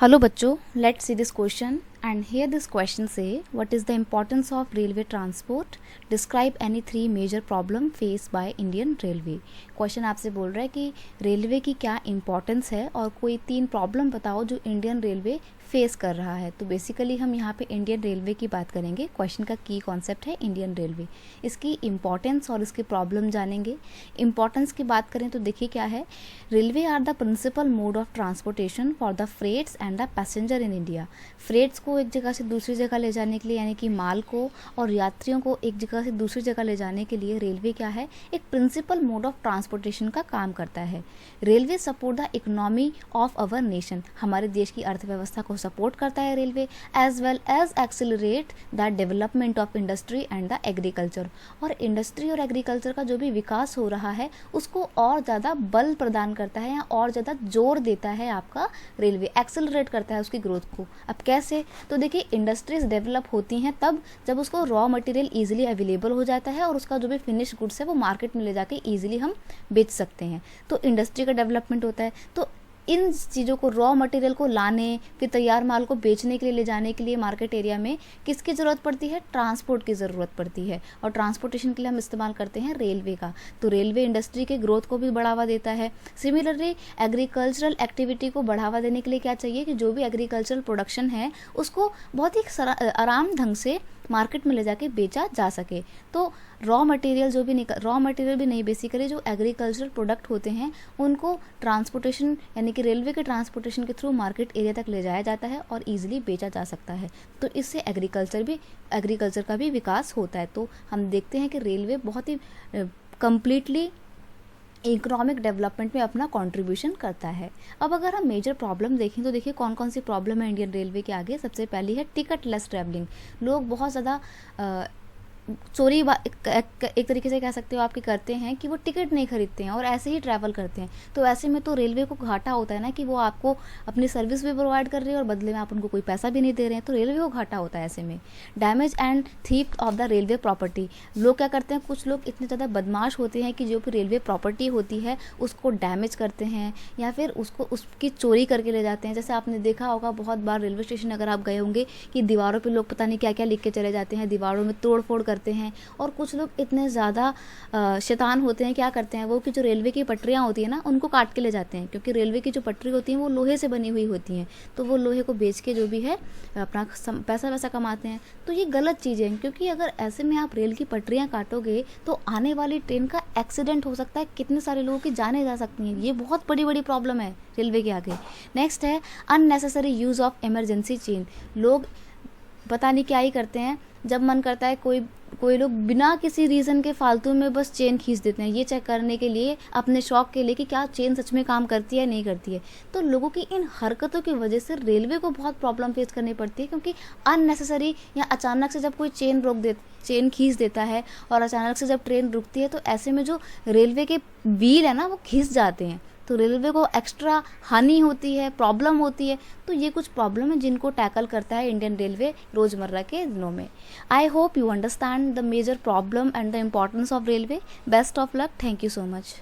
Hello बच्चों, let's see this question and here this question say what is the importance of railway transport? Describe any three major problem faced by Indian Railway. Question आपसे बोल रहा है कि railway की क्या importance है और कोई तीन प्रॉब्लम बताओ जो इंडियन रेलवे फेस कर रहा है। तो बेसिकली हम यहाँ पे इंडियन रेलवे की बात करेंगे। क्वेश्चन का की कॉन्सेप्ट है इंडियन रेलवे, इसकी इम्पॉर्टेंस और इसके प्रॉब्लम जानेंगे। इम्पॉर्टेंस की बात करें तो देखिए क्या है, railway are the principal mode of transportation for the freights and the passenger in India. Freights को एक जगह से दूसरी जगह ले जाने के लिए, यानी कि माल को और यात्रियों को एक जगह से दूसरी जगह ले जाने के लिए रेलवे क्या है, एक प्रिंसिपल मोड ऑफ ट्रांसपोर्टेशन का काम करता है। Railway support the economy of our nation, हमारे देश की अर्थव्यवस्था को सपोर्ट करता है railway, as well as accelerate the development of industry and the agriculture. और इंडस्ट्री और एग्रीकल्चर का जो भी विकास हो रहा है उसको और ज़्यादा बल प्रदान करता है या और ज़्यादा जोर देता है आपका रेलवे, एक्सिलरेट करता है उसकी ग्रोथ को। अब कैसे, तो देखिए इंडस्ट्रीज डेवलप होती हैं तब जब उसको रॉ मटेरियल ईजिली अवेलेबल हो जाता है और उसका जो भी फिनिश गुड्स है वो मार्केट में ले जाके ईजिली हम बेच सकते हैं, तो इंडस्ट्री का डेवलपमेंट होता है। तो इन चीज़ों को, रॉ मटेरियल को लाने, फिर तैयार माल को बेचने के लिए, ले जाने के लिए मार्केट एरिया में किसकी ज़रूरत पड़ती है, ट्रांसपोर्ट की ज़रूरत पड़ती है। और ट्रांसपोर्टेशन के लिए हम इस्तेमाल करते हैं रेलवे का। तो रेलवे इंडस्ट्री के ग्रोथ को भी बढ़ावा देता है। सिमिलरली एग्रीकल्चरल एक्टिविटी को बढ़ावा देने के लिए क्या चाहिए कि जो भी एग्रीकल्चरल प्रोडक्शन है उसको बहुत ही आराम ढंग से मार्केट में ले जाके बेचा जा सके। तो रॉ मटेरियल भी नहीं, बेसिकली जो एग्रीकल्चरल प्रोडक्ट होते हैं उनको ट्रांसपोर्टेशन यानी कि रेलवे के ट्रांसपोर्टेशन के थ्रू मार्केट एरिया तक ले जाया जाता है और ईजिली बेचा जा सकता है। तो इससे एग्रीकल्चर का भी विकास होता है। तो हम देखते हैं कि रेलवे बहुत ही कम्प्लीटली इकोनॉमिक डेवलपमेंट में अपना कंट्रीब्यूशन करता है। अब अगर हम मेजर प्रॉब्लम देखें तो देखिए कौन कौन सी प्रॉब्लम है इंडियन रेलवे के आगे। सबसे पहली है टिकट लेस ट्रैवलिंग। लोग बहुत ज़्यादा चोरी एक तरीके से कह सकते हो आपके करते हैं कि वो टिकट नहीं खरीदते हैं और ऐसे ही ट्रैवल करते हैं। तो ऐसे में तो रेलवे को घाटा होता है ना कि वो आपको अपनी सर्विस भी प्रोवाइड कर रही है और बदले में आप उनको कोई पैसा भी नहीं दे रहे हैं, तो रेलवे को घाटा होता है ऐसे में। Damage and theft of the railway property. लोग क्या करते हैं, कुछ लोग इतने ज़्यादा बदमाश होते हैं कि जो भी रेलवे प्रॉपर्टी होती है उसको डैमेज करते हैं या फिर उसकी चोरी करके ले जाते हैं। जैसे आपने देखा होगा बहुत बार रेलवे स्टेशन अगर आप गए होंगे कि दीवारों पर लोग पता नहीं क्या क्या लिख के चले जाते हैं, दीवारों में तोड़ फोड़ करते हैं। और कुछ लोग इतने ज़्यादा शैतान होते हैं, क्या करते हैं वो कि जो रेलवे की पटरियाँ होती है ना उनको काट के ले जाते हैं, क्योंकि रेलवे की जो पटरी होती है वो लोहे से बनी हुई होती हैं। तो वो लोहे को बेच के जो भी है अपना पैसा वैसा कमाते हैं। तो ये गलत चीज़ है, क्योंकि अगर ऐसे में आप रेल की पटरियाँ काटोगे तो आने वाली ट्रेन का एक्सीडेंट हो सकता है, कितने सारे लोगों की जानें जा सकती हैं। ये बहुत बड़ी बड़ी प्रॉब्लम है रेलवे के आगे। नेक्स्ट है unnecessary use of emergency chain. लोग पता नहीं क्या ही करते हैं, जब मन करता है कोई लोग बिना किसी रीज़न के फालतू में बस चेन खींच देते हैं, ये चेक करने के लिए, अपने शौक के लिए कि क्या चेन सच में काम करती है नहीं करती है। तो लोगों की इन हरकतों की वजह से रेलवे को बहुत प्रॉब्लम फेस करनी पड़ती है, क्योंकि अननेसेसरी या अचानक से जब कोई चेन खींच देता है और अचानक से जब ट्रेन रुकती है तो ऐसे में जो रेलवे के व्हील है ना वो खिंच जाते हैं, तो रेलवे को एक्स्ट्रा हानि होती है, प्रॉब्लम होती है। तो ये कुछ प्रॉब्लम है जिनको टैकल करता है इंडियन रेलवे रोज़मर्रा के दिनों में। I hope you understand the major problem and the importance of railway. Best of luck, thank you so much.